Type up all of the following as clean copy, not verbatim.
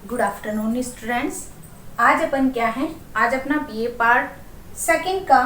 Good afternoon students. आज अपन क्या है, आज अपना बीए पार्ट सेकंड का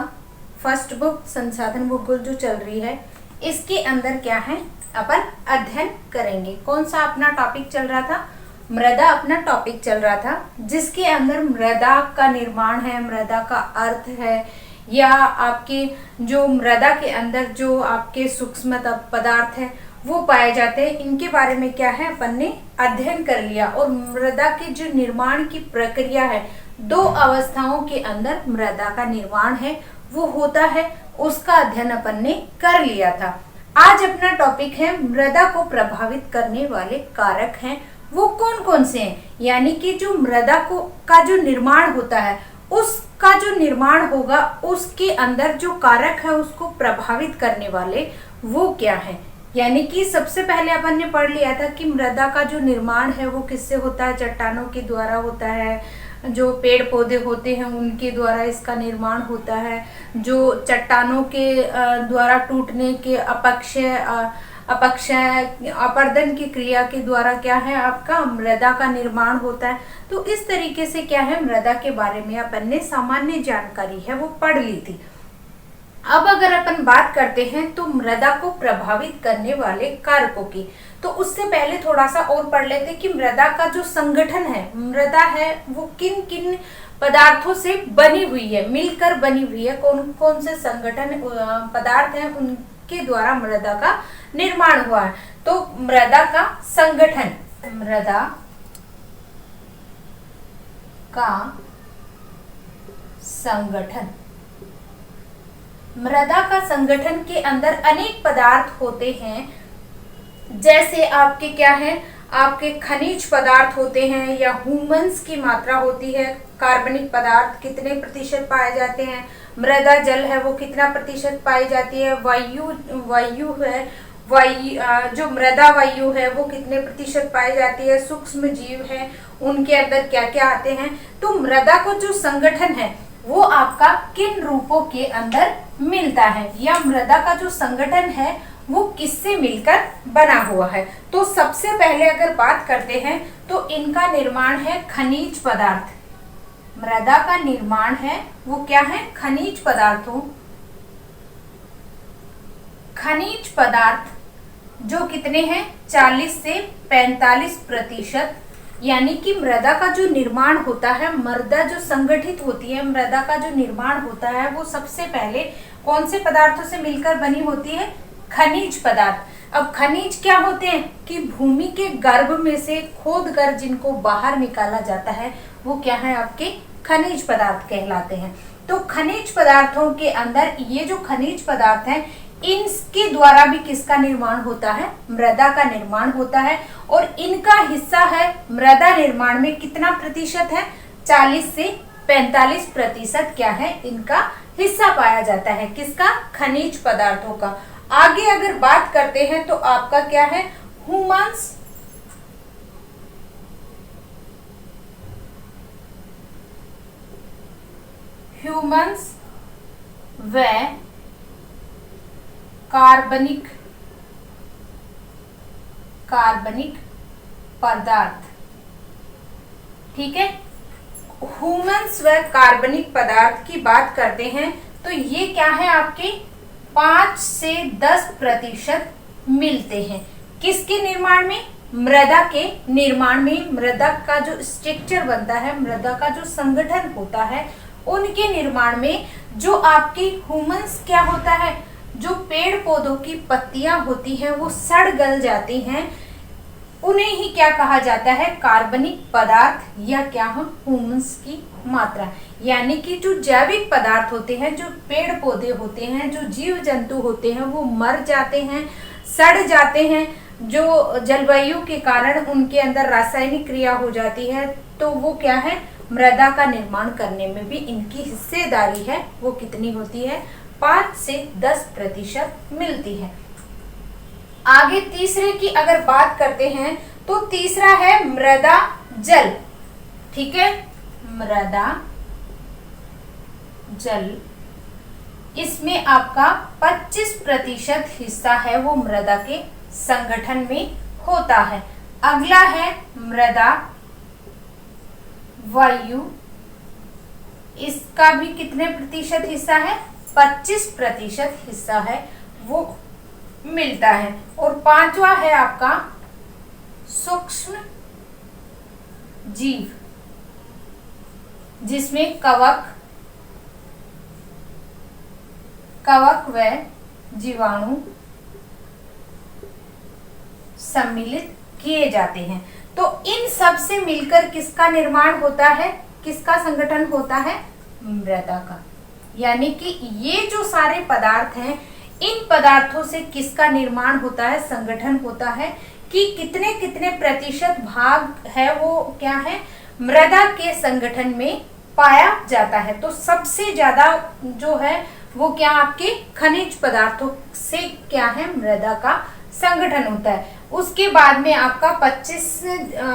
फर्स्ट बुक संसाधन भूगोल जो चल रही है, इसके अंदर क्या है अपन अध्ययन करेंगे। कौन सा अपना टॉपिक चल रहा था? मृदा अपना टॉपिक चल रहा था, जिसके अंदर मृदा का निर्माण है, मृदा का अर्थ है, या आपके जो मृदा के अंदर जो आपके सूक्ष्म पदार्थ है वो पाए जाते हैं। इनके बारे में क्या है अपन ने अध्ययन कर लिया। और मृदा के जो निर्माण की प्रक्रिया है, दो अवस्थाओं के अंदर मृदा का निर्माण है वो होता है, उसका अध्ययन अपन ने कर लिया था। आज अपना टॉपिक है मृदा को प्रभावित करने वाले कारक हैं, वो कौन कौन से हैं। यानी कि जो मृदा को का जो निर्माण होता है, उसका जो निर्माण होगा उसके अंदर जो कारक है उसको प्रभावित करने वाले वो क्या है। यानी कि सबसे पहले अपन ने पढ़ लिया था कि मृदा का जो निर्माण है वो किससे होता है? चट्टानों के द्वारा होता है, जो पेड़ पौधे होते हैं उनके द्वारा इसका निर्माण होता है, जो चट्टानों के द्वारा टूटने के अपक्षय अपरदन की क्रिया के द्वारा क्या है आपका मृदा का निर्माण होता है। तो इस तरीके से क्या है मृदा के बारे में अपन ने सामान्य जानकारी है वो पढ़ ली थी। अब अगर अपन बात करते हैं तो मृदा को प्रभावित करने वाले कारकों की, तो उससे पहले थोड़ा सा और पढ़ लेते कि मृदा का जो संगठन है, मृदा है वो किन किन पदार्थों से बनी हुई है, मिलकर बनी हुई है, कौन कौन से संगठन पदार्थ हैं उनके द्वारा मृदा का निर्माण हुआ है। तो मृदा का संगठन, मृदा का संगठन, मृदा का संगठन के अंदर अनेक पदार्थ होते हैं। जैसे आपके क्या है, आपके खनिज पदार्थ होते हैं, या ह्यूमन्स की मात्रा होती है, कार्बनिक पदार्थ कितने प्रतिशत पाए जाते हैं, मृदा जल है वो कितना प्रतिशत पाई जाती है, वायु है, जो मृदा वायु है वो कितने प्रतिशत पाई जाती है, सूक्ष्म जीव है उनके अंदर क्या क्या आते हैं। तो मृदा को जो संगठन है वो आपका किन रूपों के अंदर मिलता है, या मृदा का जो संगठन है वो किससे मिलकर बना हुआ है। तो सबसे पहले अगर बात करते हैं तो इनका निर्माण है खनिज पदार्थ। मृदा का निर्माण है वो क्या है? खनिज पदार्थों, खनिज पदार्थ जो कितने हैं 40 से 45%। यानी कि मृदा का जो निर्माण होता है, मृदा जो संगठित होती है, मृदा का जो निर्माण होता है वो सबसे पहले कौन से पदार्थों से मिलकर बनी होती है? खनिज पदार्थ। अब खनिज क्या होते हैं कि भूमि के गर्भ में से खोद कर जिनको बाहर निकाला जाता है वो क्या है आपके खनिज पदार्थ कहलाते हैं। तो खनिज पदार्थों के अंदर ये जो खनिज पदार्थ हैं इनके द्वारा भी किसका निर्माण होता है? मृदा का निर्माण होता है। और इनका हिस्सा है मृदा निर्माण में कितना प्रतिशत है? 40 से 45% क्या है इनका हिस्सा पाया जाता है। किसका? खनिज पदार्थों का। आगे अगर बात करते हैं तो आपका क्या है? ह्यूमन्स, ह्यूमन्स व कार्बनिक पदार्थ। ठीक है, ह्यूमन्स व कार्बनिक पदार्थ की बात करते हैं तो ये क्या है आपके 5 से 10% मिलते हैं। किसके निर्माण में? मृदा के निर्माण में। मृदा का जो स्ट्रक्चर बनता है, मृदा का जो संगठन होता है उनके निर्माण में जो आपकी ह्यूमन्स क्या होता है, जो पेड़ पौधों की पत्तियां होती हैं वो सड़ गल जाती हैं, उन्हें ही क्या कहा जाता है? कार्बनिक पदार्थ, या क्या हो ह्यूमस की मात्रा। यानी कि जो जैविक पदार्थ होते हैं, जो पेड़ पौधे होते हैं, जो जीव जंतु होते हैं वो मर जाते हैं, सड़ जाते हैं, जो जलवायु के कारण उनके अंदर रासायनिक क्रिया हो जाती है, तो वो क्या है मृदा का निर्माण करने में भी इनकी हिस्सेदारी है वो कितनी होती है? 5 से 10% मिलती है। आगे तीसरे की अगर बात करते हैं तो तीसरा है मृदा जल। ठीक है, मृदा जल, इसमें आपका 25% हिस्सा है वो मृदा के संगठन में होता है। अगला है मृदा वायु, इसका भी कितने प्रतिशत हिस्सा है? 25% हिस्सा है वो मिलता है। और पांचवा है आपका सूक्ष्म जीव, जिसमें कवक व जीवाणु सम्मिलित किए जाते हैं। तो इन सब से मिलकर किसका निर्माण होता है, किसका संगठन होता है? मृदा का। यानी कि ये जो सारे पदार्थ हैं, इन पदार्थों से किसका निर्माण होता है, संगठन होता है, कि कितने कितने प्रतिशत भाग है वो क्या है, मृदा के संगठन में पाया जाता है। तो सबसे ज्यादा जो है वो क्या, आपके खनिज पदार्थों से क्या है, मृदा का संगठन होता है। उसके बाद में आपका 25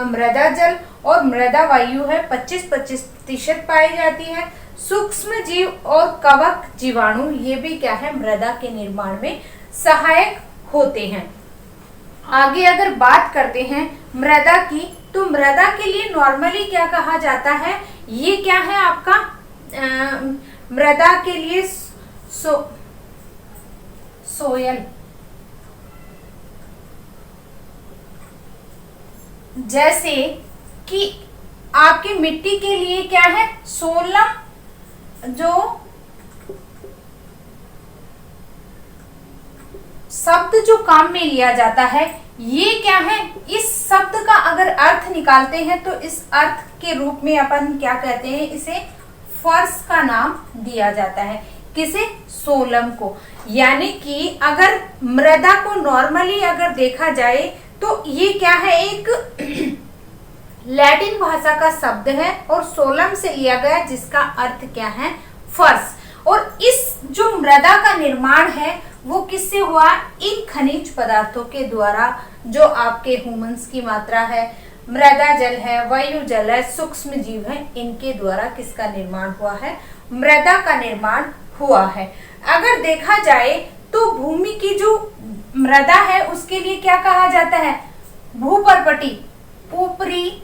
मृदा जल और मृदा वायु है, 25% पाई जाती है। सूक्ष्म जीव और कवक जीवाणु ये भी क्या है, मृदा के निर्माण में सहायक होते हैं। आगे अगर बात करते हैं मृदा की, तो मृदा के लिए नॉर्मली क्या कहा जाता है, ये क्या है आपका मृदा के लिए सोयल, जैसे कि आपकी मिट्टी के लिए क्या है, सोलम, जो शब्द जो काम में लिया जाता है, ये क्या है, इस शब्द का अगर अर्थ निकालते हैं तो इस अर्थ के रूप में अपन क्या कहते हैं, इसे फर्श का नाम दिया जाता है। किसे? सोलम को। यानी कि अगर मृदा को नॉर्मली अगर देखा जाए तो ये क्या है, एक लैटिन भाषा का शब्द है और सोलम से लिया गया, जिसका अर्थ क्या है, फर्श। और इस जो मृदा का निर्माण है वो किससे हुआ, इन खनिज पदार्थों के द्वारा, जो आपके ह्यूमंस की मात्रा है, मृदा जल है, वायु जल है, सूक्ष्म जीव है, इनके द्वारा किसका निर्माण हुआ है, मृदा का निर्माण हुआ है। अगर देखा जाए तो भूमि की जो मृदा है उसके लिए क्या कहा जाता है, भूपर्पटी, ऊपरी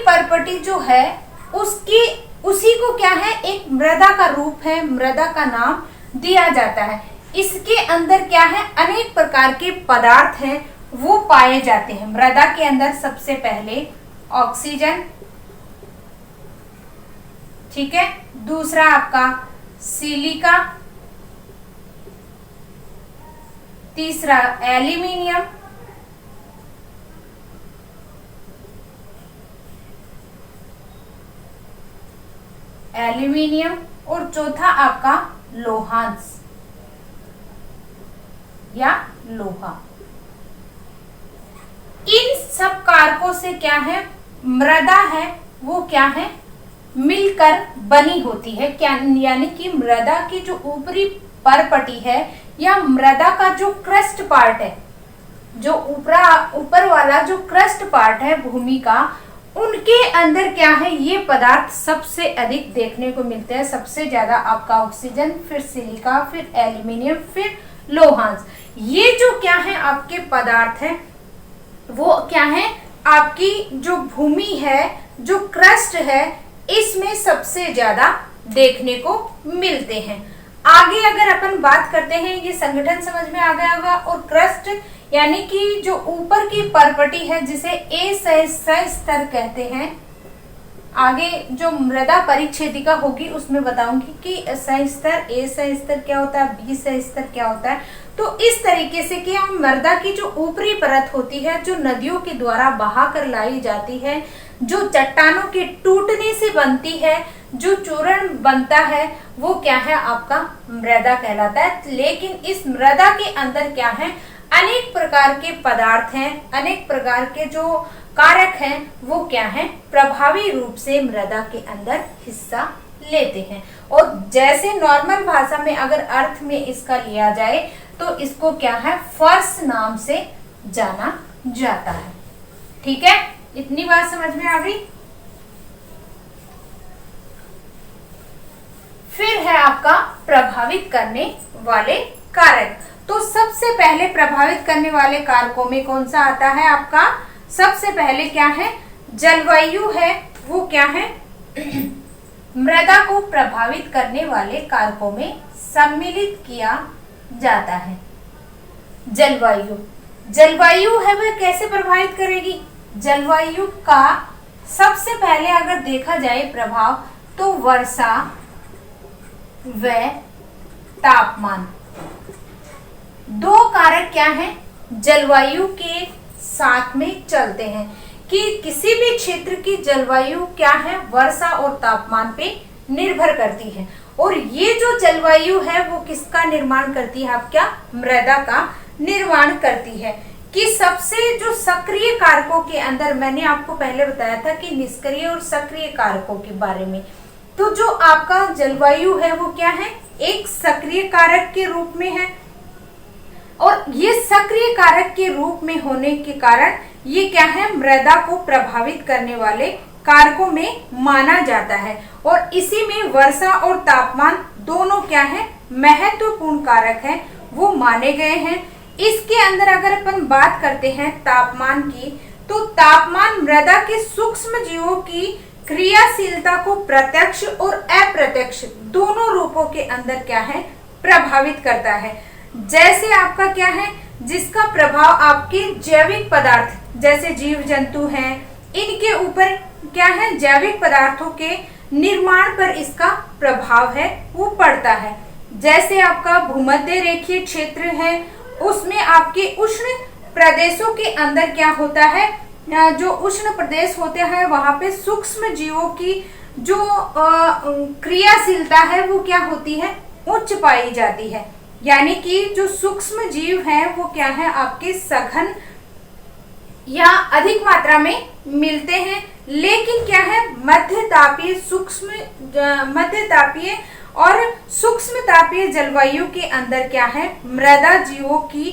पर्पटी जो है उसी को क्या है, एक मृदा का रूप है, मृदा का नाम दिया जाता है। इसके अंदर क्या है, अनेक प्रकार के पदार्थ हैं वो पाए जाते हैं। मृदा के अंदर सबसे पहले ऑक्सीजन, ठीक है, दूसरा आपका सिलिका, तीसरा एल्यूमिनियम, और चौथा आपका लोहांश या लोहा। इन सब कारकों से क्या है, मृदा है वो क्या है, मिलकर बनी होती है। क्या, यानी कि मृदा की जो ऊपरी परपटी है या मृदा का जो क्रस्ट पार्ट है, जो ऊपर वाला जो क्रस्ट पार्ट है भूमि का, उनके अंदर क्या है, ये पदार्थ सबसे अधिक देखने को मिलते हैं। सबसे ज्यादा आपका ऑक्सीजन, फिर सिलिका, फिर एल्यूमिनियम, फिर लोहांश। ये जो क्या है आपके पदार्थ हैं वो क्या है, आपकी जो भूमि है, जो क्रस्ट है, इसमें सबसे ज्यादा देखने को मिलते हैं। आगे अगर अपन बात करते हैं, ये संगठन समझ में आ गया होगा। और क्रस्ट यानी कि जो ऊपर की परपटी है, जिसे ए स्तर कहते हैं। आगे जो मृदा परिच्छेदिका होगी उसमें बताऊंगी कि स्तर, ए स्तर क्या होता है, बी स्तर क्या होता है। तो इस तरीके से कि हम मृदा की जो ऊपरी परत होती है, जो नदियों के द्वारा बहा कर लाई जाती है, जो चट्टानों के टूटने से बनती है, जो चूर्ण बनता है, वो क्या है आपका मृदा कहलाता है। लेकिन इस मृदा के अंदर क्या है, अनेक प्रकार के पदार्थ हैं, अनेक प्रकार के जो कारक हैं, वो क्या है, प्रभावी रूप से मृदा के अंदर हिस्सा लेते हैं। और जैसे नॉर्मल भाषा में अगर अर्थ में इसका लिया जाए तो इसको क्या है, फर्श नाम से जाना जाता है। ठीक है, इतनी बात समझ में आ गई। फिर है आपका प्रभावित करने वाले कारक। तो सबसे पहले प्रभावित करने वाले कारकों में कौन सा आता है आपका? सबसे पहले क्या है? जलवायु है। वो क्या है? मृदा को प्रभावित करने वाले कारकों में सम्मिलित किया जाता है। जलवायु है वह कैसे प्रभावित करेगी? जलवायु का सबसे पहले अगर देखा जाए प्रभाव तो वर्षा व तापमान, दो कारक क्या हैं? जलवायु के साथ में चलते हैं कि किसी भी क्षेत्र की जलवायु क्या है? वर्षा और तापमान पे निर्भर करती है। और ये जो जलवायु है वो किसका निर्माण करती है? आप क्या? मृदा का निर्माण करती है। कि सबसे जो सक्रिय कारकों के अंदर, मैंने आपको पहले बताया था कि निष्क्रिय और सक्रिय कारकों के बारे में, तो जो आपका जलवायु है वो क्या है? एक सक्रिय कारक के रूप में है। और ये सक्रिय कारक के रूप में होने के कारण ये क्या है? मृदा को प्रभावित करने वाले कारकों में माना जाता है। और इसी में वर्षा और तापमान दोनों क्या है? महत्वपूर्ण कारक हैं, वो माने गए हैं। इसके अंदर अगर अपन बात करते हैं तापमान की, तो तापमान मृदा के सूक्ष्म जीवों की क्रियाशीलता को प्रत्यक्ष और अप्रत्यक्ष दोनों रूपों के अंदर क्या है? प्रभावित करता है। जैसे आपका क्या है? जिसका प्रभाव आपके जैविक पदार्थ जैसे जीव जंतु हैं, इनके ऊपर क्या है? जैविक पदार्थों के निर्माण पर इसका प्रभाव है वो पड़ता है। जैसे आपका भूमध्य रेखीय क्षेत्र है, उसमें आपके उष्ण प्रदेशों के अंदर क्या होता है? जो उष्ण प्रदेश होते हैं वहां पे सूक्ष्म जीवों की जो क्रियाशीलता है वो क्या होती है? उच्च पाई जाती है। यानी कि जो सूक्ष्म जीव हैं वो क्या है? आपके सघन या अधिक मात्रा में मिलते हैं। लेकिन क्या है? मध्य तापीय और सूक्ष्म तापीय जलवायु के अंदर क्या है? मृदा जीवों की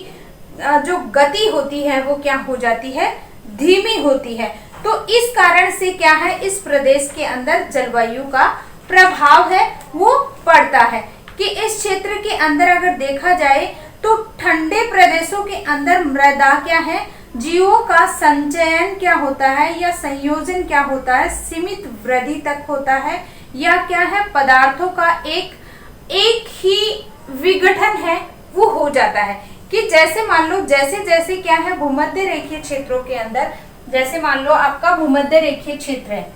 जो गति होती है वो क्या हो जाती है? धीमी होती है। तो इस कारण से क्या है? इस प्रदेश के अंदर जलवायु का प्रभाव है वो पड़ता है। कि इस क्षेत्र के अंदर अगर देखा जाए तो ठंडे प्रदेशों के अंदर मृदा क्या है? जीवों का संचयन क्या होता है या संयोजन क्या होता है? सीमित वृद्धि तक होता है। या क्या है? पदार्थों का एक ही विघटन है वो हो जाता है। कि जैसे मान लो जैसे क्या है? भूमध्य रेखीय क्षेत्रों के अंदर, जैसे मान लो आपका भूमध्य रेखीय क्षेत्र है,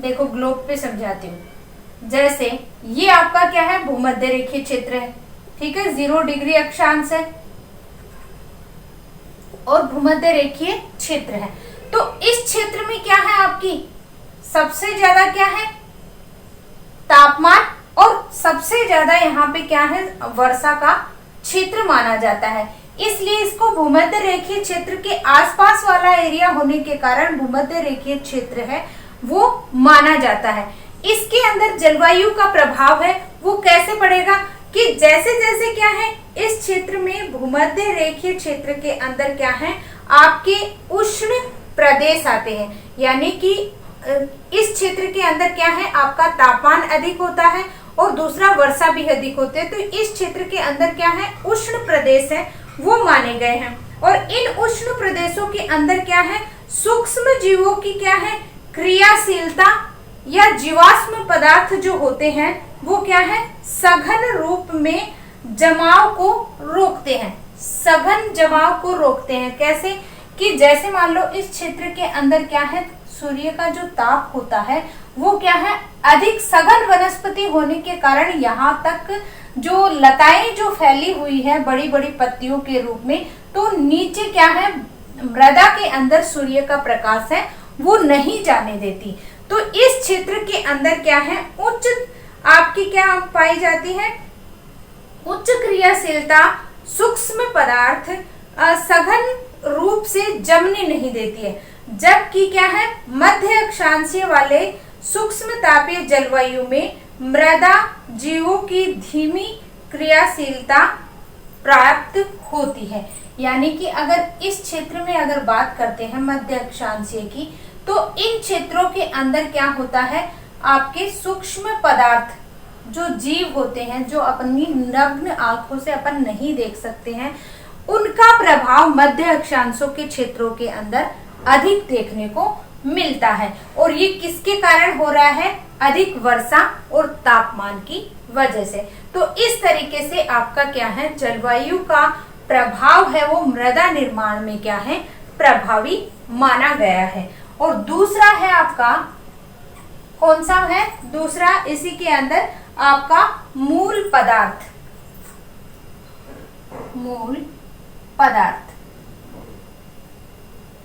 देखो ग्लोब पे समझाती हूँ। जैसे ये आपका क्या है? भूमध्य रेखीय क्षेत्र है, ठीक है, 0 डिग्री अक्षांश है और भूमध्य रेखीय क्षेत्र है। तो इस क्षेत्र में क्या है? आपकी सबसे ज्यादा क्या है? तापमान, और सबसे ज्यादा यहाँ पे क्या है? वर्षा का क्षेत्र माना जाता है। इसलिए इसको भूमध्य रेखीय क्षेत्र के आसपास वाला एरिया होने के कारण भूमध्य रेखीय क्षेत्र है वो माना जाता है। इसके अंदर जलवायु का प्रभाव है वो कैसे पड़ेगा? कि जैसे जैसे क्या है? इस क्षेत्र में भूमध्य रेखीय क्षेत्र के अंदर क्या है? आपके उष्ण प्रदेश आते हैं। यानी कि इस क्षेत्र के अंदर क्या है? आपका तापमान अधिक होता है और दूसरा वर्षा भी अधिक होते हैं। तो इस क्षेत्र के अंदर क्या है? उष्ण प्रदेश है वो माने गए हैं। और इन उष्ण प्रदेशों के अंदर क्या है? सूक्ष्म जीवों की क्या है? क्रियाशीलता या जीवाश्म पदार्थ जो होते हैं वो क्या है? सघन रूप में जमाव को रोकते हैं। सघन जमाव को रोकते हैं कैसे? कि जैसे मान लो इस क्षेत्र के अंदर क्या है? सूर्य का जो ताप होता है वो क्या है? अधिक सघन वनस्पति होने के कारण यहाँ तक जो लताएं जो फैली हुई है बड़ी बड़ी पत्तियों के रूप में, तो नीचे क्या है? मृदा के अंदर सूर्य का प्रकाश है वो नहीं जाने देती। तो इस क्षेत्र के अंदर क्या है? उच्च आपकी क्या पाई जाती है? उच्च क्रियाशीलता, सूक्ष्म पदार्थ सघन रूप से जमने नहीं देती है। जबकि क्या है? मध्य अक्षांशीय वाले सूक्ष्म तापीय जलवायु में मृदा जीवों की धीमी क्रियाशीलता प्राप्त होती है। यानी कि अगर इस क्षेत्र में अगर बात करते हैं मध्य अक्षांशीय की, तो इन क्षेत्रों के अंदर क्या होता है? आपके सूक्ष्म पदार्थ जो जीव होते हैं, जो अपनी नग्न आंखों से अपन नहीं देख सकते हैं, उनका प्रभाव मध्य अक्षांशों के क्षेत्रों के अंदर अधिक देखने को मिलता है। और ये किसके कारण हो रहा है? अधिक वर्षा और तापमान की वजह से। तो इस तरीके से आपका क्या है, जलवायु का प्रभाव है वो मृदा निर्माण में क्या है, प्रभावी माना गया है। और दूसरा है आपका, कौन सा है दूसरा? इसी के अंदर आपका मूल पदार्थ। मूल पदार्थ,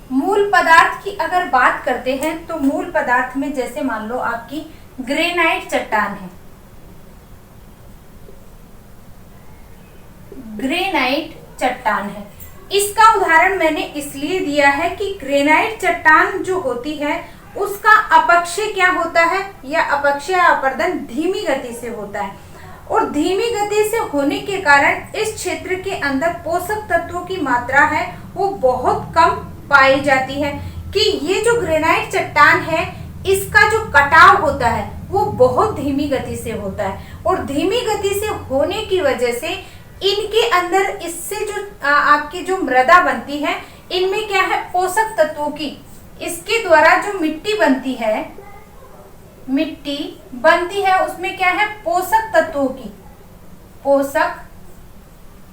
मूल पदार्थ की अगर बात करते हैं तो मूल पदार्थ में जैसे मान लो आपकी ग्रेनाइट चट्टान है। ग्रेनाइट चट्टान है, इसका उदाहरण मैंने इसलिए दिया है कि ग्रेनाइट चट्टान जो होती है उसका अपक्षय क्या होता है, या अपक्षय अपरदन धीमी गति से होता है। और धीमी गति से होने के कारण इस क्षेत्र के अंदर पोषक तत्वों की मात्रा है वो बहुत कम पाई जाती है। कि ये जो ग्रेनाइट चट्टान है इसका जो कटाव होता है वो बहुत धीमी गति से होता है। और धीमी गति से होने की वजह से इनके अंदर, इससे जो आपकी जो मृदा बनती है, इनमें क्या है, पोषक तत्वों की, इसके द्वारा जो मिट्टी बनती है उसमें क्या है, पोषक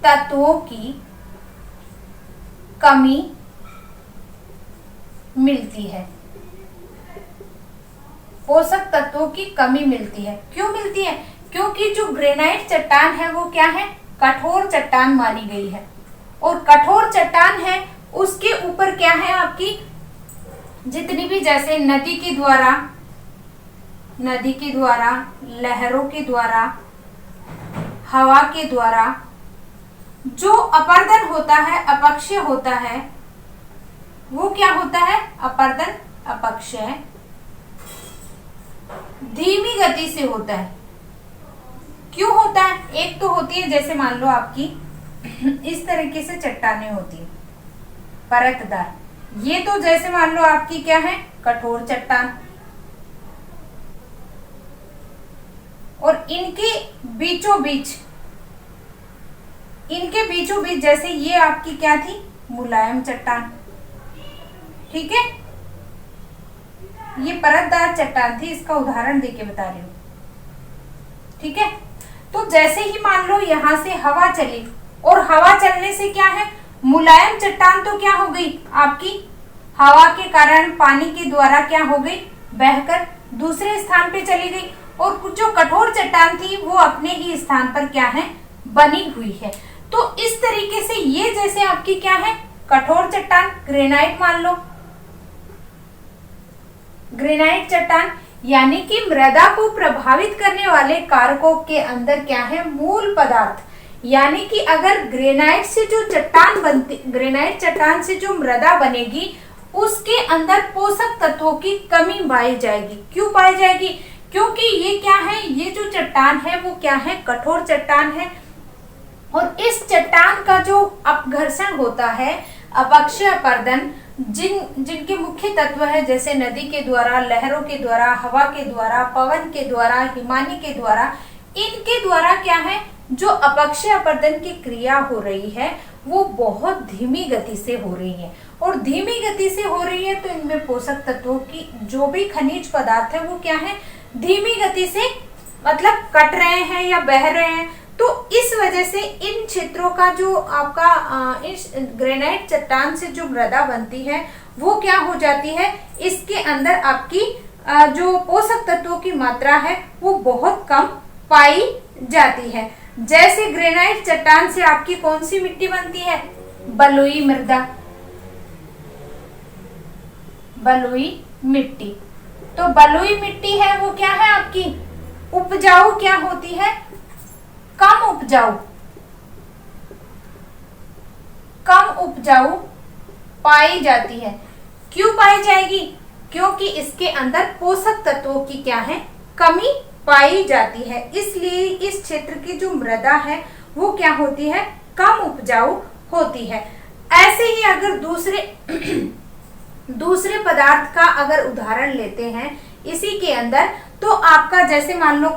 तत्वों की कमी मिलती है। पोषक तत्वों की कमी मिलती है। क्यों मिलती है? क्योंकि जो ग्रेनाइट चट्टान है वो क्या है, कठोर चट्टान मानी गई है। और कठोर चट्टान है उसके ऊपर क्या है, आपकी जितनी भी, जैसे नदी के द्वारा, लहरों के द्वारा, हवा के द्वारा जो अपर्दन होता है, अपक्षय होता है, वो क्या होता है, अपर्दन अपक्षय धीमी गति से होता है। क्यों होता है? एक तो होती है, जैसे मान लो आपकी इस तरीके से चट्टानें होती है परतदार, ये तो जैसे मान लो आपकी क्या है, कठोर चट्टान। और इनके बीचों बीच जैसे ये आपकी क्या थी, मुलायम चट्टान। ठीक है, ये परतदार चट्टान थी, इसका उदाहरण देके बता रही हूं। ठीक है, तो जैसे ही मान लो यहां से हवा चली, और हवा चलने से क्या है, मुलायम चट्टान तो क्या हो गई, आपकी हवा के कारण पानी के द्वारा क्या हो गई, बहकर दूसरे स्थान पे चली गई। और कुछ जो कठोर चट्टान थी वो अपने ही स्थान पर क्या है, बनी हुई है। तो इस तरीके से ये जैसे आपकी क्या है, कठोर चट्टान, ग्रेनाइट मान लो, ग्रेनाइट चट्टान, यानी कि मृदा को प्रभावित करने वाले कारकों के अंदर क्या है, मूल पदार्थ। यानी कि अगर ग्रेनाइट से जो चट्टान बनती, ग्रेनाइट चट्टान से जो मृदा बनेगी उसके अंदर पोषक तत्वों की कमी पाई जाएगी। क्यों पाई जाएगी? क्योंकि ये क्या है, ये जो चट्टान है वो क्या है, कठोर चट्टान है। और इस चट्टान का जो अपघर्षण होता है, अपक्षय अपरदन, जिनके मुख्य तत्व है जैसे नदी के द्वारा, लहरों के द्वारा, हवा के द्वारा, पवन के द्वारा, हिमानी के द्वारा, इनके द्वारा क्या है, जो अपक्षय अपरदन की क्रिया हो रही है वो बहुत धीमी गति से हो रही है। और धीमी गति से हो रही है तो इनमें पोषक तत्वों की जो भी खनिज पदार्थ है वो क्या है, धीमी गति से मतलब कट रहे हैं या बह रहे हैं। तो इस वजह से इन क्षेत्रों का जो आपका इस ग्रेनाइट चट्टान से जो मृदा बनती है वो क्या हो जाती है, इसके अंदर आपकी जो पोषक तत्वों की मात्रा है वो बहुत कम पाई जाती है। जैसे ग्रेनाइट चट्टान से आपकी कौन सी मिट्टी बनती है, बलुई मृदा, बलुई मिट्टी। तो बलुई मिट्टी है वो क्या है आपकी, उपजाऊ क्या होती है, कम उपजाऊ पाई जाती है। क्यों पाई जाएगी? क्योंकि इसके अंदर पोषक तत्वों की क्या है, कमी पाई जाती है। इसलिए इस क्षेत्र की जो मृदा है वो क्या होती है, कम उपजाऊ होती है। ऐसे ही अगर दूसरे पदार्थ का अगर उदाहरण लेते हैं इसी के अंदर, तो आपका जैसे मान लो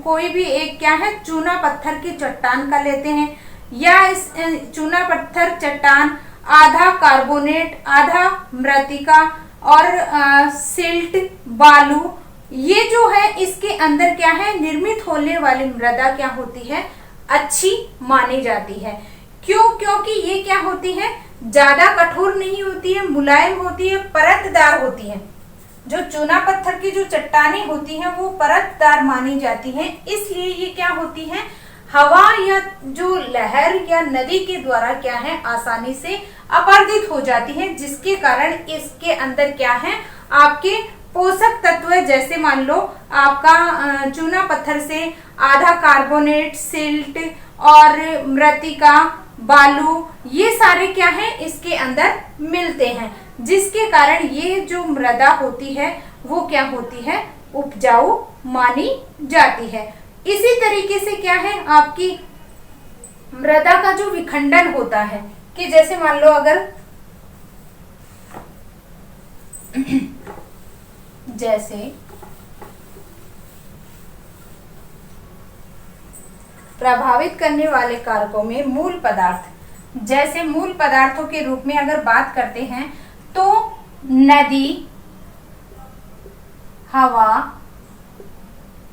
कोई भी एक क्या है चूना पत्थर की चट्टान का लेते हैं, या इस चूना पत्थर चट्टान आधा कार्बोनेट आधा मृतिका और सिल्ट बालू, ये जो है इसके अंदर क्या है निर्मित होने वाली मृदा क्या होती है अच्छी मानी जाती है। क्यों? क्योंकि ये क्या होती है ज्यादा कठोर नहीं होती है, मुलायम होती है, परतदार होती है। जो चूना पत्थर की जो चट्टानें होती हैं वो परतदार मानी जाती हैं, इसलिए ये क्या होती है हवा या जो लहर या नदी के द्वारा क्या है आसानी से अपरदित हो जाती है, जिसके कारण इसके अंदर क्या है आपके पोषक तत्व, जैसे मान लो आपका चूना पत्थर से आधा कार्बोनेट सिल्ट और मृतिका बालू, ये सारे क्या है इसके अंदर मिलते हैं, जिसके कारण ये जो मृदा होती है वो क्या होती है उपजाऊ मानी जाती है। इसी तरीके से क्या है आपकी मृदा का जो विखंडन होता है कि जैसे मान लो अगर जैसे प्रभावित करने वाले कारकों में मूल पदार्थ, जैसे मूल पदार्थों के रूप में अगर बात करते हैं तो नदी, हवा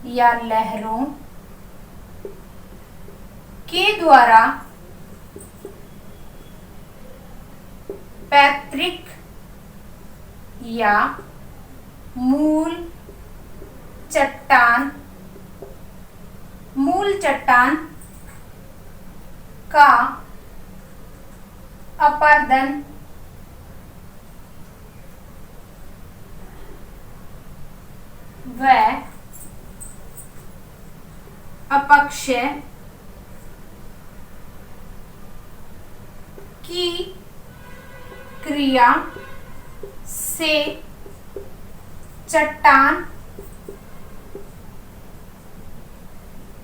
या लहरों के द्वारा पैतृक या मूल चट्टान का अपरदन व अपक्षय की क्रिया से चट्टान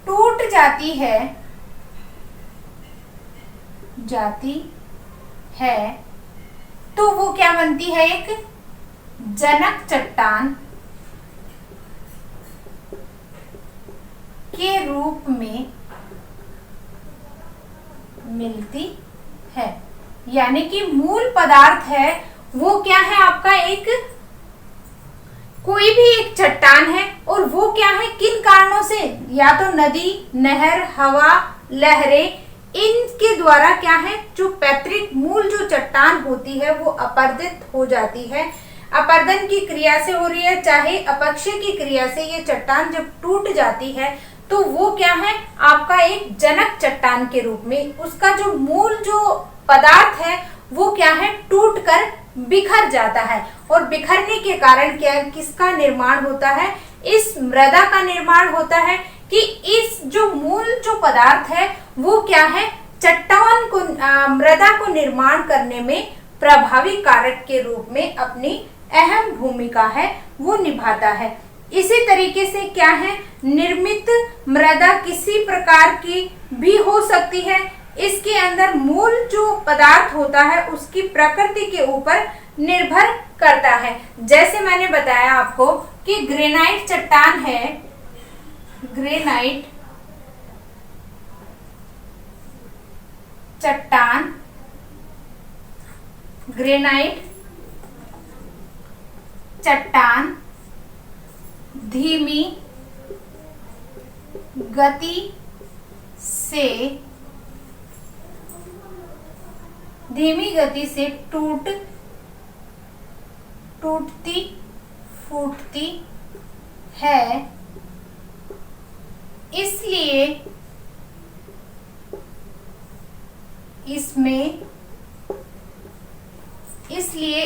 टूट जाती है तो वो क्या बनती है एक जनक चट्टान के रूप में मिलती है। यानी कि मूल पदार्थ है वो क्या है आपका एक कोई भी एक चट्टान है, और वो क्या है किन कारणों से, या तो नदी, नहर, हवा, लहरें, इनके द्वारा क्या है जो पैतृक मूल जो चट्टान होती है वो अपरदित हो जाती है। अपरदन की क्रिया से हो रही है चाहे अपक्षय की क्रिया से, ये चट्टान जब टूट जाती है तो वो क्या है आपका एक जनक चट्टान के रूप में उसका जो मूल जो पदार्थ है वो क्या है टूट कर बिखर जाता है, और बिखरने के कारण क्या किसका निर्माण होता है इस मृदा का निर्माण होता है कि इस जो मूल जो पदार्थ है वो क्या है चट्टान को मृदा को निर्माण करने में प्रभावी कारक के रूप में अपनी अहम भूमिका है वो निभाता है। इसी तरीके से क्या है निर्मित मृदा किसी प्रकार की भी हो सकती है, इसके अंदर मूल जो पदार्थ होता है उसकी प्रकृति के ऊपर निर्भर करता है। जैसे मैंने बताया आपको कि ग्रेनाइट चट्टान है, ग्रेनाइट चट्टान, ग्रेनाइट चट्टान धीमी गति से टूटती फूटती है, इसलिए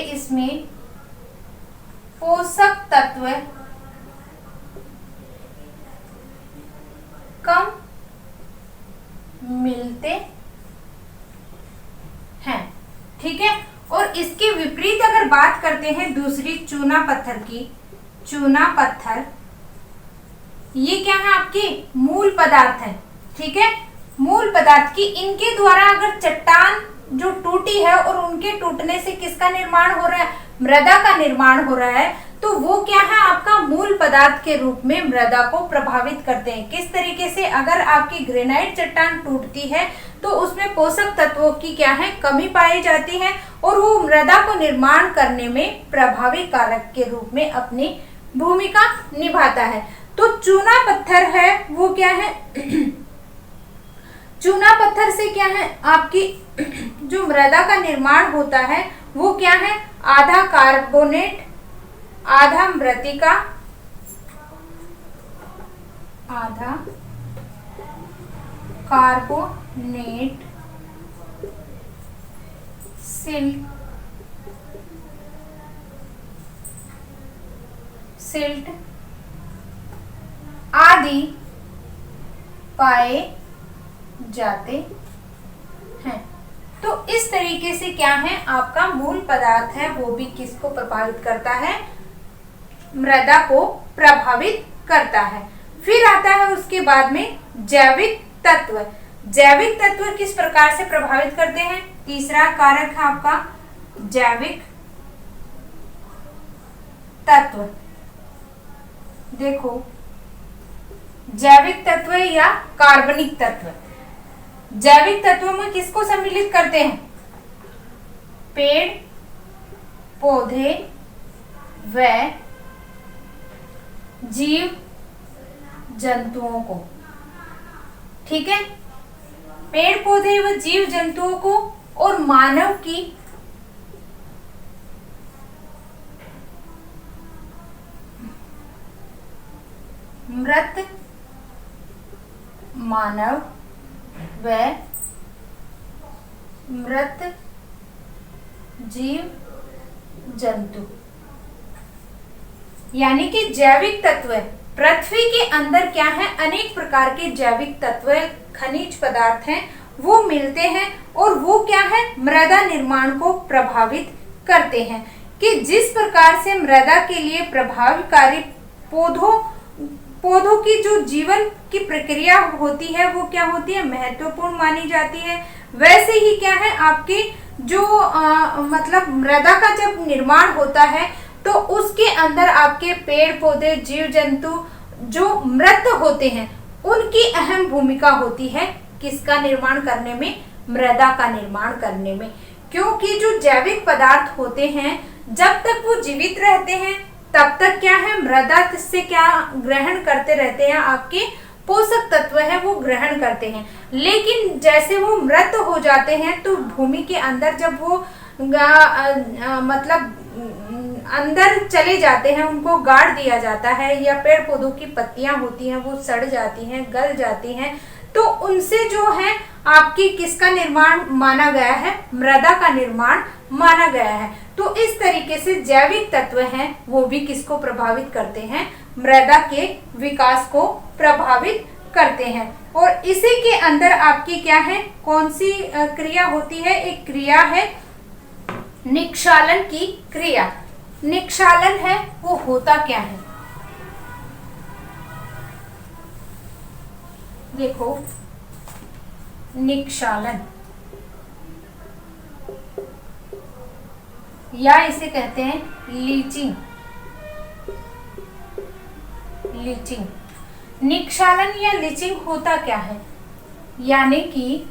इसमें पोषक तत्व कम मिलते हैं। ठीक है, और इसके विपरीत अगर बात करते हैं दूसरी चूना पत्थर की, चूना पत्थर ये क्या है आपके मूल पदार्थ है। ठीक है, मूल पदार्थ की इनके द्वारा अगर चट्टान जो टूटी है और उनके टूटने से किसका निर्माण हो रहा है मृदा का निर्माण हो रहा है, तो वो क्या है, आपका मूल पदार्थ के रूप में मृदा को प्रभावित करते हैं। किस तरीके से, अगर आपकी ग्रेनाइट चट्टान टूटती है तो उसमें पोषक तत्वों की क्या है, कमी पाई जाती है और वो मृदा को निर्माण करने में प्रभावी कारक के रूप में अपनी भूमिका निभाता है। तो चूना पत्थर है वो क्या है चूना पत्थर से क्या है, आपकी जो मृदा का निर्माण होता है वो क्या है, आधा कार्बोनेट आधा मृतिका, आधा कार्बोनेट सिल्ट आदि पाए जाते हैं। तो इस तरीके से क्या है, आपका मूल पदार्थ है वो भी किसको प्रभावित करता है, मृदा को प्रभावित करता है। फिर आता है उसके बाद में जैविक तत्व। जैविक तत्व किस प्रकार से प्रभावित करते हैं, तीसरा कारक है आपका जैविक तत्व। देखो, जैविक तत्व या कार्बनिक तत्व, जैविक तत्वों में किसको सम्मिलित करते हैं, पेड़ पौधे व जीव जंतुओं को। ठीक है, पेड़ पौधे व जीव जंतुओं को और मानव की मृत मानव व मृत जीव जंतु, यानी कि जैविक तत्व। पृथ्वी के अंदर क्या है, अनेक प्रकार के जैविक तत्व खनिज पदार्थ हैं वो मिलते हैं और वो क्या है, मृदा निर्माण को प्रभावित करते हैं। कि जिस प्रकार से मृदा के लिए प्रभावकारी पौधों की जो जीवन की प्रक्रिया होती है वो क्या होती है, महत्वपूर्ण मानी जाती है। वैसे ही क्या है, आपके जो मतलब मृदा का जब निर्माण होता है तो उसके अंदर आपके पेड़ पौधे जीव जंतु जो मृत होते हैं उनकी अहम भूमिका होती है किसका निर्माण करने में, मृदा का निर्माण करने में। क्योंकि जो जैविक पदार्थ होते हैं जब तक वो जीवित रहते हैं तब तक क्या है, मृदा से क्या ग्रहण करते रहते हैं, आपके पोषक तत्व है वो ग्रहण करते हैं। लेकिन जैसे वो मृत हो जाते हैं तो भूमि के अंदर जब वो मतलब अंदर चले जाते हैं, उनको गाड़ दिया जाता है, या पेड़ पौधों की पत्तियां होती हैं वो सड़ जाती हैं, गल जाती हैं, तो उनसे जो है आपकी किसका निर्माण माना गया है, मृदा का निर्माण माना गया है। तो इस तरीके से जैविक तत्व हैं वो भी किसको प्रभावित करते हैं, मृदा के विकास को प्रभावित करते हैं। और इसी के अंदर आपकी क्या है, कौन सी क्रिया होती है, एक क्रिया है निक्षालन की क्रिया। निक्षालन है वो होता क्या है, देखो निक्षालन या इसे कहते हैं लीचिंग। लीचिंग, निक्षालन या लीचिंग होता क्या है, यानी कि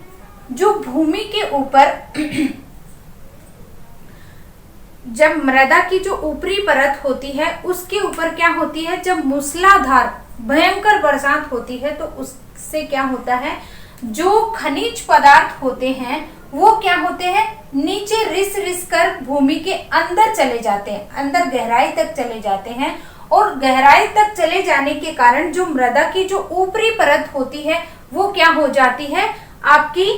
जो भूमि के ऊपर जब मृदा की जो ऊपरी परत होती है उसके ऊपर क्या होती है, जब मूसलाधार भयंकर बरसात होती है तो उससे क्या होता है, जो खनिज पदार्थ होते हैं वो क्या होते हैं, नीचे रिस रिस कर भूमि के अंदर चले जाते हैं, अंदर गहराई तक चले जाते हैं। और गहराई तक चले जाने के कारण जो मृदा की जो ऊपरी परत होती है वो क्या हो जाती है, आपकी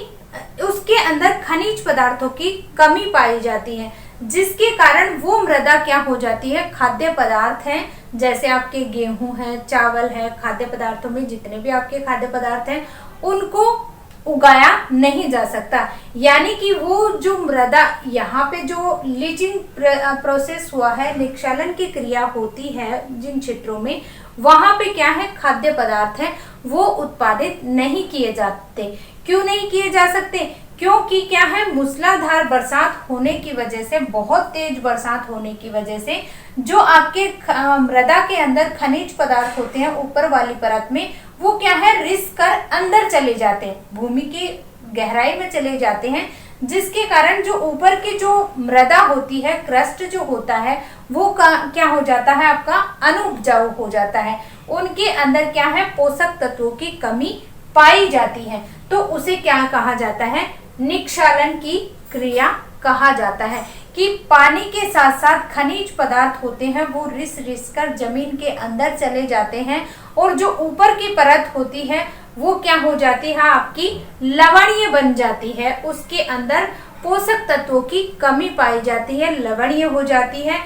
उसके अंदर खनिज पदार्थों की कमी पाई जाती है, जिसके कारण वो मृदा क्या हो जाती है, खाद्य पदार्थ हैं जैसे आपके गेहूं है, चावल है, खाद्य पदार्थों में जितने भी आपके खाद्य पदार्थ हैं उनको उगाया नहीं जा सकता। यानी कि वो जो मृदा, यहाँ पे जो लीचिंग प्रोसेस हुआ है, निक्षालन की क्रिया होती है जिन क्षेत्रों में, वहां पे क्या है, खाद्य पदार्थ है वो उत्पादित नहीं किए जाते। क्यों नहीं किए जा सकते, क्योंकि क्या है, मूसलाधार बरसात होने की वजह से, बहुत तेज बरसात होने की वजह से जो आपके मृदा के अंदर खनिज पदार्थ होते हैं ऊपर वाली परत में, वो क्या है, रिस कर अंदर चले जाते हैं, भूमि की गहराई में चले जाते हैं, जिसके कारण जो ऊपर की जो मृदा होती है, क्रस्ट जो होता है, वो क्या हो जाता है, आपका अनुपजाऊ हो जाता है। उनके अंदर क्या है, पोषक तत्वों की कमी पाई जाती है, तो उसे क्या कहा जाता है, निक्षालन की क्रिया कहा जाता है। कि पानी के साथ साथ खनिज पदार्थ होते हैं वो रिस रिस कर जमीन के अंदर चले जाते हैं, और जो ऊपर की परत होती है वो क्या हो जाती है, आपकी लवणीय बन जाती है, उसके अंदर पोषक तत्वों की कमी पाई जाती है, लवणीय हो जाती है।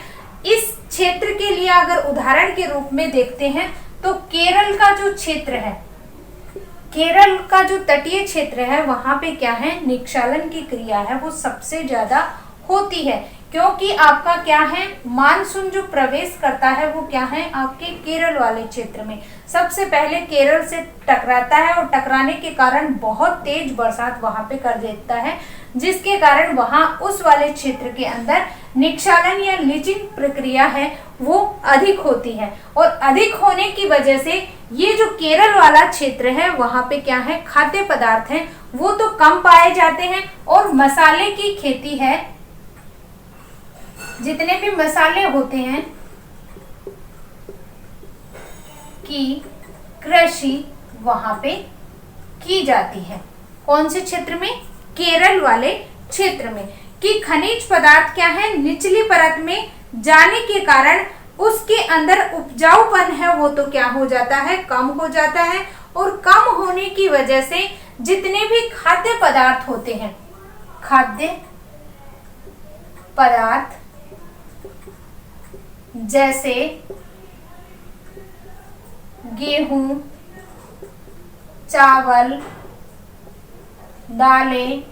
इस क्षेत्र के लिए अगर उदाहरण के रूप में देखते हैं तो केरल का जो क्षेत्र है, केरल का जो तटीय क्षेत्र है, वहां पे क्या है, निक्षालन की क्रिया है वो सबसे ज्यादा होती है, क्योंकि आपका क्या है, मानसून जो प्रवेश करता है वो क्या है, आपके केरल वाले क्षेत्र में सबसे पहले केरल से टकराता है, और टकराने के कारण बहुत तेज बरसात वहां पे कर देता है, जिसके कारण वहां उस वाले क्षेत्र के अंदर निक्षालन या लीचिंग प्रक्रिया है वो अधिक होती है। और अधिक होने की वजह से ये जो केरल वाला क्षेत्र है वहां पे क्या है, खाद्य पदार्थ हैं वो तो कम पाए जाते हैं, और मसाले की खेती है, जितने भी मसाले होते हैं की कृषि वहां पे की जाती है। कौन से क्षेत्र में, केरल वाले क्षेत्र में। कि खनिज पदार्थ क्या है, निचली परत में जाने के कारण उसके अंदर उपजाऊपन है वो तो क्या हो जाता है, कम हो जाता है, और कम होने की वजह से जितने भी खाद्य पदार्थ होते हैं, खाद्य पदार्थ जैसे गेहूं, चावल, दालें,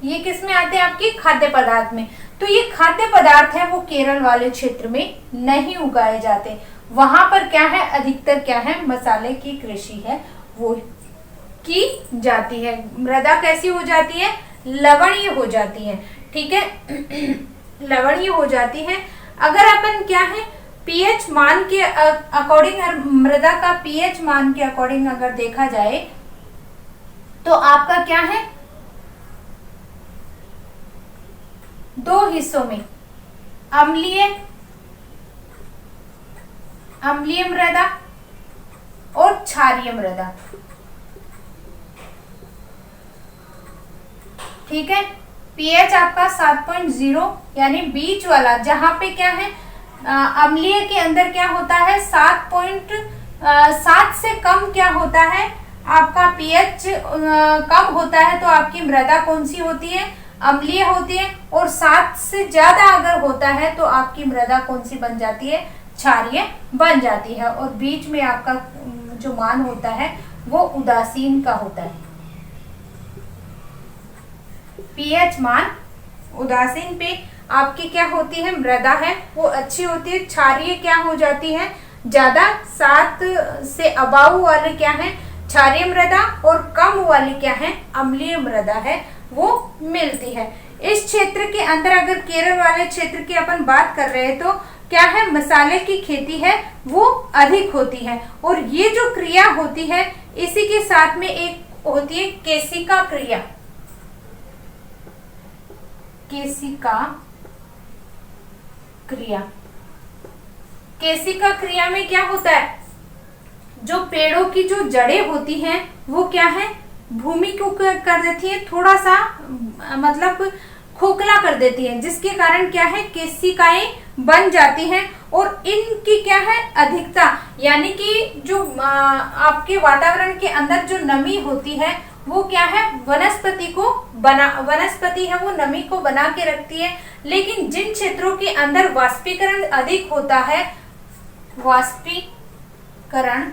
ये किस में आते हैं, आपके खाद्य पदार्थ में। तो ये खाद्य पदार्थ है वो केरल वाले क्षेत्र में नहीं उगाए जाते, वहां पर क्या है, अधिकतर क्या है, मसाले की कृषि है वो की जाती है। मृदा कैसी हो जाती है, लवणीय हो जाती है, ठीक है, लवणीय हो जाती है। अगर अपन क्या है, पीएच मान के अकॉर्डिंग, मृदा का पीएच मान के अकॉर्डिंग अगर देखा जाए तो आपका क्या है, दो हिस्सों में, अम्लीय मृदा और क्षारीय मृदा, ठीक है। पीएच आपका 7.0 यानी बीच वाला, जहां पे क्या है, अम्लीय के अंदर क्या होता है, 7 से कम क्या होता है, आपका पीएच कम होता है, तो आपकी मृदा कौन सी होती है, अम्लीय होती है। और 7 से ज्यादा अगर होता है तो आपकी मृदा कौन सी बन जाती है, क्षारीय बन जाती है। और बीच में आपका जो मान होता है वो उदासीन का होता है, पीएच मान उदासीन पे आपकी क्या होती है, मृदा है वो अच्छी होती है। क्षारीय क्या हो जाती है, ज्यादा, 7 से अबाउ वाले क्या है, क्षारीय मृदा, और कम वाली क्या है, अम्लीय मृदा है वो मिलती है। इस क्षेत्र के अंदर अगर केरल वाले क्षेत्र की अपन बात कर रहे हैं तो क्या है, मसाले की खेती है वो अधिक होती है। और ये जो क्रिया होती है इसी के साथ में एक होती है केशिका क्रिया, केशिका क्रिया। केशिका क्रिया में क्या होता है, जो पेड़ों की जो जड़ें होती हैं वो क्या है, भूमि को कर देती है, थोड़ा सा मतलब खोखला कर देती है, जिसके कारण क्या है, केशिकाएं बन जाती हैं। और इनकी क्या है, अधिकता, यानी कि जो आपके वातावरण के अंदर जो नमी होती है वो क्या है, वनस्पति है वो नमी को बना के रखती है। लेकिन जिन क्षेत्रों के अंदर वाष्पीकरण अधिक होता है, वाष्पीकरण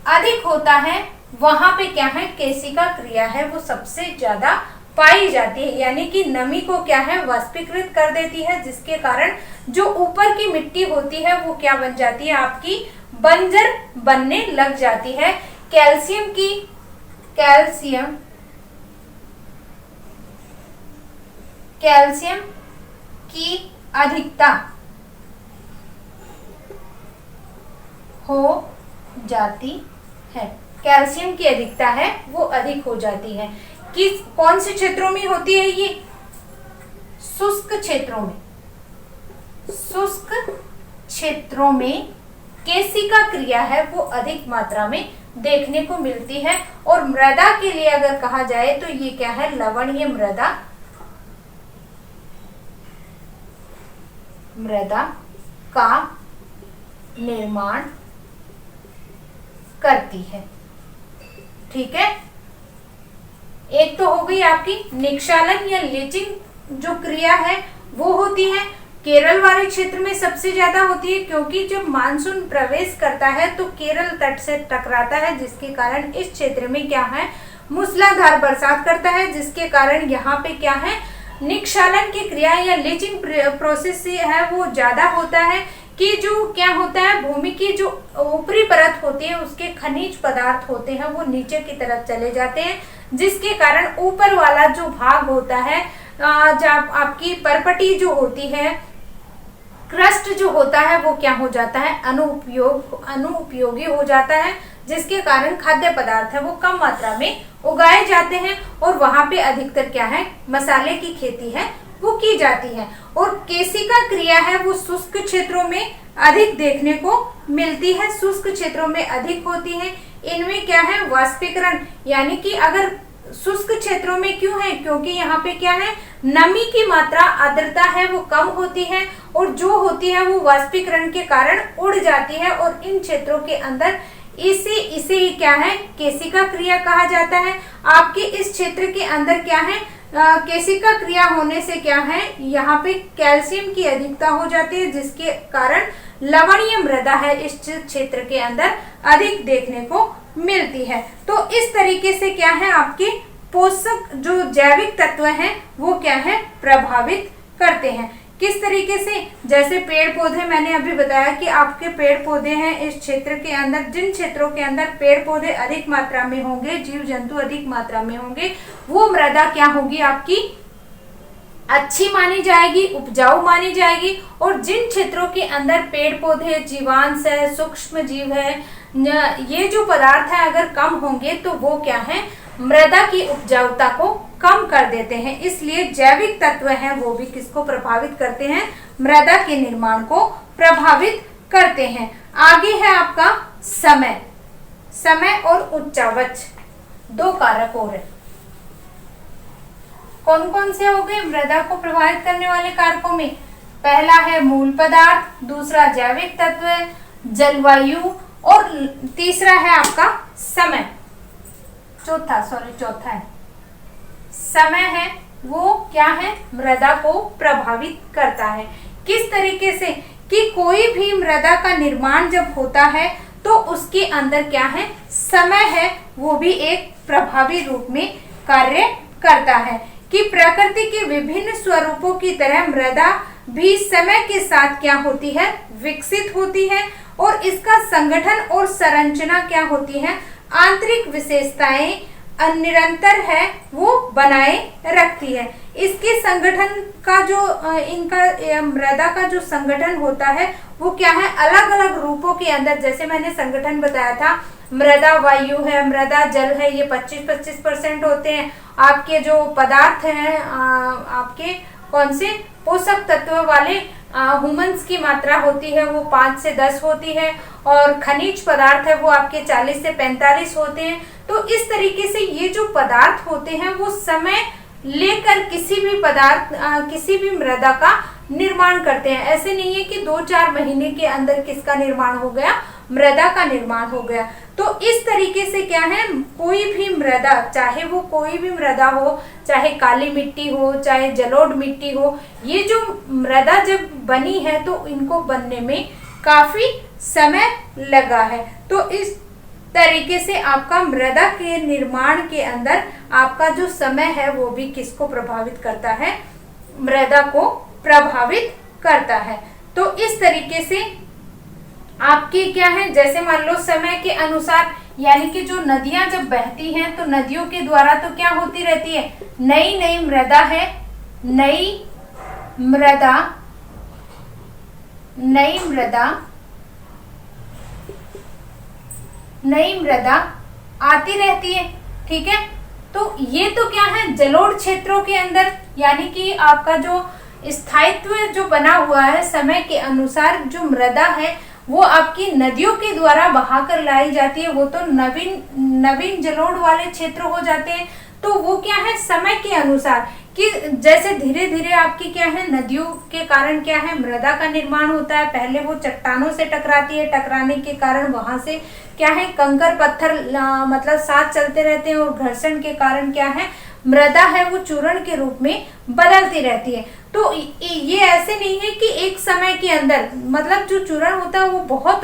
अधिक होता है, वहां पे क्या है, केशिका क्रिया है वो सबसे ज्यादा पाई जाती है, यानी कि नमी को क्या है, वाष्पीकृत कर देती है, जिसके कारण जो ऊपर की मिट्टी होती है वो क्या बन जाती है, आपकी बंजर बनने लग जाती है। कैल्शियम कैल्शियम की अधिकता हो जाती है, कैल्शियम की अधिकता है वो अधिक हो जाती है। किस कौन से क्षेत्रों में होती है ये? शुष्क क्षेत्रों में। शुष्क क्षेत्रों में केशिका क्रिया है वो अधिक मात्रा में देखने को मिलती है। और मृदा के लिए अगर कहा जाए तो ये क्या है? लवणीय मृदा, मृदा का निर्माण करती है। ठीक है, एक तो हो गई आपकी निक्षालन या लीचिंग जो क्रिया है वो होती है, केरल वाले क्षेत्र में सबसे ज्यादा होती है, क्योंकि जब मानसून प्रवेश करता है तो केरल तट से टकराता है, जिसके कारण इस क्षेत्र में क्या है? मूसलाधार बरसात करता है, जिसके कारण यहाँ पे क्या है? निक्षालन की क्रिया या लीचिंग प्रोसेस है वो ज्यादा होता है कि जो क्या होता है, भूमि की जो ऊपरी परत होती है उसके खनिज पदार्थ होते हैं वो नीचे की तरफ चले जाते हैं, जिसके कारण ऊपर वाला जो भाग होता है, जब आपकी परपटी जो होती है, क्रस्ट जो होता है वो क्या हो जाता है? अनुपयोगी हो जाता है, जिसके कारण खाद्य पदार्थ है वो कम मात्रा में उगाए जाते हैं और वहां पे अधिकतर क्या है? मसाले की खेती है वो की जाती है। और केशिका क्रिया है वो शुष्क क्षेत्रों में अधिक देखने को मिलती है, शुष्क क्षेत्रों में अधिक होती है। इनमें क्या है? वाष्पीकरण, यानी कि अगर शुष्क क्षेत्रों में क्यों है? क्योंकि यहाँ पे क्या है? नमी की मात्रा, आर्द्रता है वो कम होती है और जो होती है वो वाष्पीकरण के कारण उड़ जाती है। और इन क्षेत्रों के अंदर इसे ही क्या है? केशिका क्रिया कहा जाता है। आपके इस क्षेत्र के अंदर क्या है? केशिका क्रिया होने से क्या है? यहाँ पे कैल्शियम की अधिकता हो जाती है, जिसके कारण लवणीय मृदा है इस क्षेत्र के अंदर अधिक देखने को मिलती है। तो इस तरीके से क्या है? आपके पोषक जो जैविक तत्व हैं वो क्या है? प्रभावित करते हैं। किस तरीके से? जैसे पेड़ पौधे, मैंने अभी बताया कि आपके पेड़ पौधे हैं इस क्षेत्र के अंदर, जिन क्षेत्रों के अंदर पेड़ पौधे अधिक मात्रा में होंगे, जीव जंतु अधिक मात्रा में होंगे, वो मृदा क्या होगी? आपकी अच्छी मानी जाएगी, उपजाऊ मानी जाएगी। और जिन क्षेत्रों के अंदर पेड़ पौधे, जीवांश है, सूक्ष्म जीव है, ये जो पदार्थ है अगर कम होंगे तो वो क्या है? मृदा की उपजाऊता को कम कर देते हैं। इसलिए जैविक तत्व हैं वो भी किसको प्रभावित करते हैं? मृदा के निर्माण को प्रभावित करते हैं। आगे है आपका समय। समय और उच्चावच दो कारक और है। कौन कौन से हो गए मृदा को प्रभावित करने वाले कारकों में? पहला है मूल पदार्थ, दूसरा जैविक तत्व, जलवायु, और तीसरा है आपका समय। चौथा है समय है वो क्या है? मृदा को प्रभावित करता है। किस तरीके से? कि कोई भी मृदा का निर्माण जब होता है तो उसके अंदर क्या है? समय है वो भी एक प्रभावी रूप में कार्य करता है। कि प्रकृति के विभिन्न स्वरूपों की तरह मृदा भी समय के साथ क्या होती है? विकसित होती है। और इसका संगठन और संरचना क्या होती है? आंतरिक विशेषताएं निरंतर है वो बनाए रखती है। इसके संगठन का जो इनका मृदा का जो संगठन होता है वो क्या है? अलग अलग रूपों के अंदर, जैसे मैंने संगठन बताया था, मृदा वायु है, मृदा जल है, ये 25-25% होते हैं। आपके जो पदार्थ हैं, आपके कौन से पोषक तत्व वाले ह्यूमन्स की मात्रा होती है वो 5 से 10 होती है, और खनिज पदार्थ है वो आपके 40 से 45 होते हैं। तो इस तरीके से ये जो पदार्थ होते हैं वो समय लेकर किसी भी पदार्थ, किसी भी मृदा का निर्माण करते हैं। ऐसे नहीं है कि 2-4 महीने के अंदर किसका निर्माण हो गया? मृदा का निर्माण हो गया। तो इस तरीके से क्या है? कोई भी मृदा, चाहे वो कोई भी मृदा हो, चाहे काली मिट्टी हो, चाहे जलोढ़ मिट्टी हो, ये जो मृदा जब बनी है तो इनको बनने में काफी समय लगा है। तो इस तरीके से आपका मृदा के निर्माण के अंदर आपका जो समय है वो भी किसको प्रभावित करता है? मृदा को प्रभावित करता है। तो इस तरीके से आपकी क्या है? जैसे मान लो समय के अनुसार, यानी कि जो नदियां जब बहती हैं तो नदियों के द्वारा तो क्या होती रहती है? नई नई मृदा है, नई मृदा आती रहती है। ठीक है, तो ये तो क्या है, जलोढ़ क्षेत्रों के अंदर, यानी कि आपका जो स्थायित्व जो बना हुआ है समय के अनुसार, जो मृदा है वो आपकी नदियों के द्वारा बहाकर लाई जाती है, वो तो नवीन जलोढ़ वाले क्षेत्र हो जाते हैं। तो वो क्या है, समय के अनुसार कि जैसे धीरे धीरे आपकी क्या है, नदियों के कारण क्या है, मृदा का निर्माण होता है। पहले वो चट्टानों से टकराती है, टकराने के कारण वहां से क्या है, कंकर पत्थर मतलब साथ चलते रहते हैं, और घर्षण के कारण क्या है, मृदा है वो चूर्ण के रूप में बदलती रहती है। तो ये ऐसे नहीं है कि एक समय के अंदर, मतलब जो चूर्ण होता है वो बहुत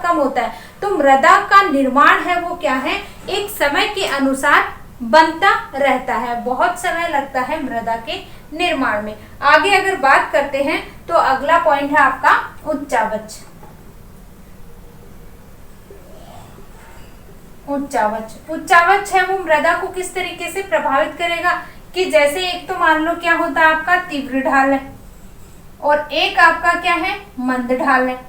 कम होता है। तो मृदा का निर्माण है वो क्या है, एक समय के अनुसार बनता रहता है, बहुत समय लगता है मृदा के निर्माण में। आगे अगर बात करते हैं तो अगला पॉइंट है आपका उच्चावच। उच्चावच है वो मृदा को किस तरीके से प्रभावित करेगा, कि जैसे एक तो मान लो क्या होता है आपका तीव्र ढाल है, और एक आपका क्या है, मंद ढाल है।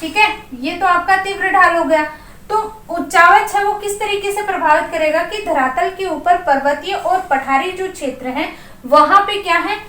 ठीक है, ये तो आपका तीव्र ढाल हो गया। तो उच्चावच है वो किस तरीके से प्रभावित करेगा कि धरातल के ऊपर पर्वतीय और पठारी जो क्षेत्र है वहां पे क्या है,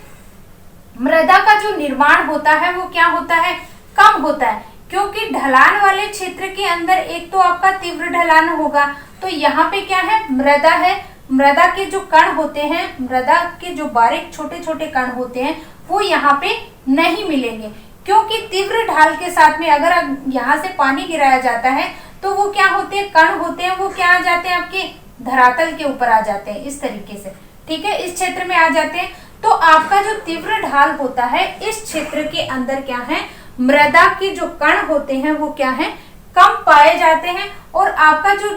मृदा का जो निर्माण होता है वो क्या होता है, कम होता है। क्योंकि ढलान वाले क्षेत्र के अंदर एक तो आपका तीव्र ढलान होगा, तो यहाँ पे क्या है, मृदा है, मृदा के जो कण होते हैं, मृदा के जो बारीक छोटे छोटे कण होते हैं वो यहाँ पे नहीं मिलेंगे। क्योंकि तीव्र ढाल के साथ में अगर यहाँ से पानी गिराया जाता है तो वो क्या होते हैं, कण होते हैं वो क्या आ जाते हैं, आपके धरातल के ऊपर आ जाते हैं इस तरीके से। ठीक है, इस क्षेत्र में आ जाते हैं। तो आपका जो तीव्र ढाल होता है इस क्षेत्र के अंदर क्या है, मृदा के जो कण होते हैं वो क्या है, कम पाए जाते हैं। और आपका जो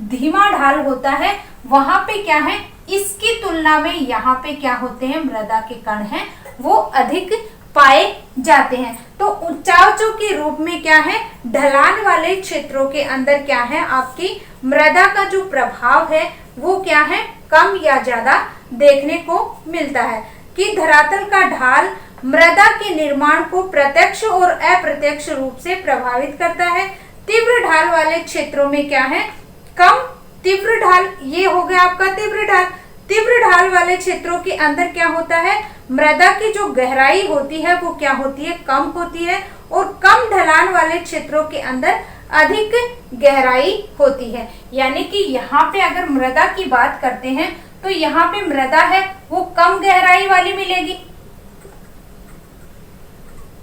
धीमा ढाल होता है वहां पे क्या है, इसकी तुलना में यहाँ पे क्या होते हैं, मृदा के कण हैं वो अधिक पाए जाते हैं। तो उच्चावचों के रूप में क्या है, ढलान वाले क्षेत्रों के अंदर क्या है, आपकी मृदा का जो प्रभाव है वो क्या है, कम या ज्यादा देखने को मिलता है। कि धरातल का ढाल मृदा के निर्माण को प्रत्यक्ष और अप्रत्यक्ष रूप से प्रभावित करता है। तीव्र ढाल वाले क्षेत्रों में क्या है, कम तीव्र ढाल, ये हो गया आपका तीव्र ढाल। तीव्र ढाल वाले क्षेत्रों के अंदर क्या होता है, मृदा की जो गहराई होती है वो क्या होती है, कम होती है। और कम ढलान वाले क्षेत्रों के अंदर अधिक गहराई होती है। यानी कि यहाँ पे अगर मृदा की बात करते हैं तो यहाँ पे मृदा है वो कम गहराई वाली मिलेगी,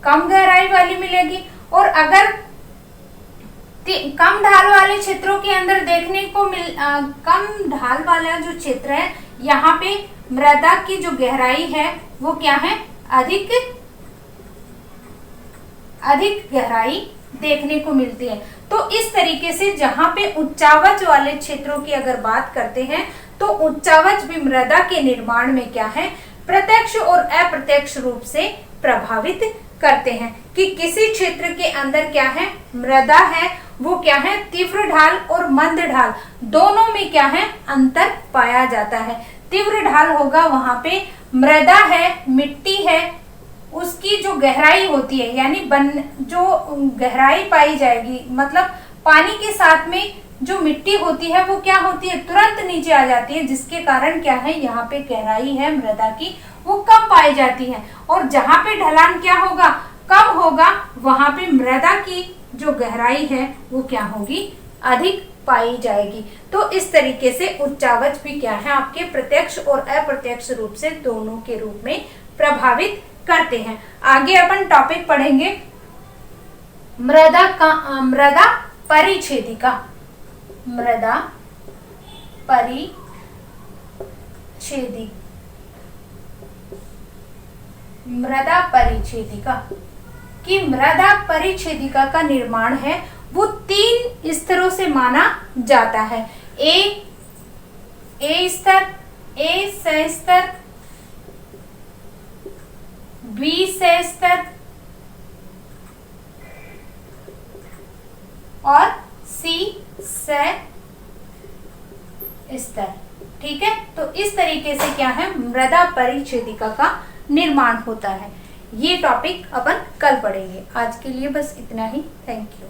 कम गहराई वाली मिलेगी। और अगर कम ढाल वाले क्षेत्रों के अंदर देखने को कम ढाल वाला जो क्षेत्र है यहाँ पे मृदा की जो गहराई है वो क्या है, अधिक गहराई देखने को मिलती है। तो इस तरीके से जहां पे उच्चावच वाले क्षेत्रों की अगर बात करते हैं तो उच्चावच भी मृदा के निर्माण में क्या है, प्रत्यक्ष और अप्रत्यक्ष रूप से प्रभावित करते हैं। कि किसी क्षेत्र के अंदर क्या है, मृदा है वो क्या है, तीव्र ढाल और मंद ढाल दोनों में क्या है, अंतर पाया जाता है। तीव्र ढाल होगा वहां पे मृदा है, मिट्टी है, उसकी जो गहराई होती है, यानी जो गहराई पाई जाएगी, मतलब पानी के साथ में जो मिट्टी होती है वो क्या होती है, तुरंत नीचे आ जाती है, जिसके कारण क्या है, यहाँ पे गहराई है मृदा की वो कम पाई जाती है। और जहाँ पे ढलान क्या होगा, कम होगा, वहां पे मृदा की जो गहराई है वो क्या होगी, अधिक पाई जाएगी। तो इस तरीके से उच्चावच भी क्या है, आपके प्रत्यक्ष और अप्रत्यक्ष रूप से दोनों के रूप में प्रभावित करते हैं। आगे अपन टॉपिक पढ़ेंगे मृदा परिच्छेदिका। मृदा परिच्छेदिका कि मृदा परिच्छेदिका का निर्माण है वो 3 स्तरों से माना जाता है। ए स्तर, ए सहस्तर, बी सहस्तर और सी स्तर। ठीक है, तो इस तरीके से क्या है, मृदा परिच्छेदिका का निर्माण होता है। ये टॉपिक अपन कल पढ़ेंगे। आज के लिए बस इतना ही। Thank you.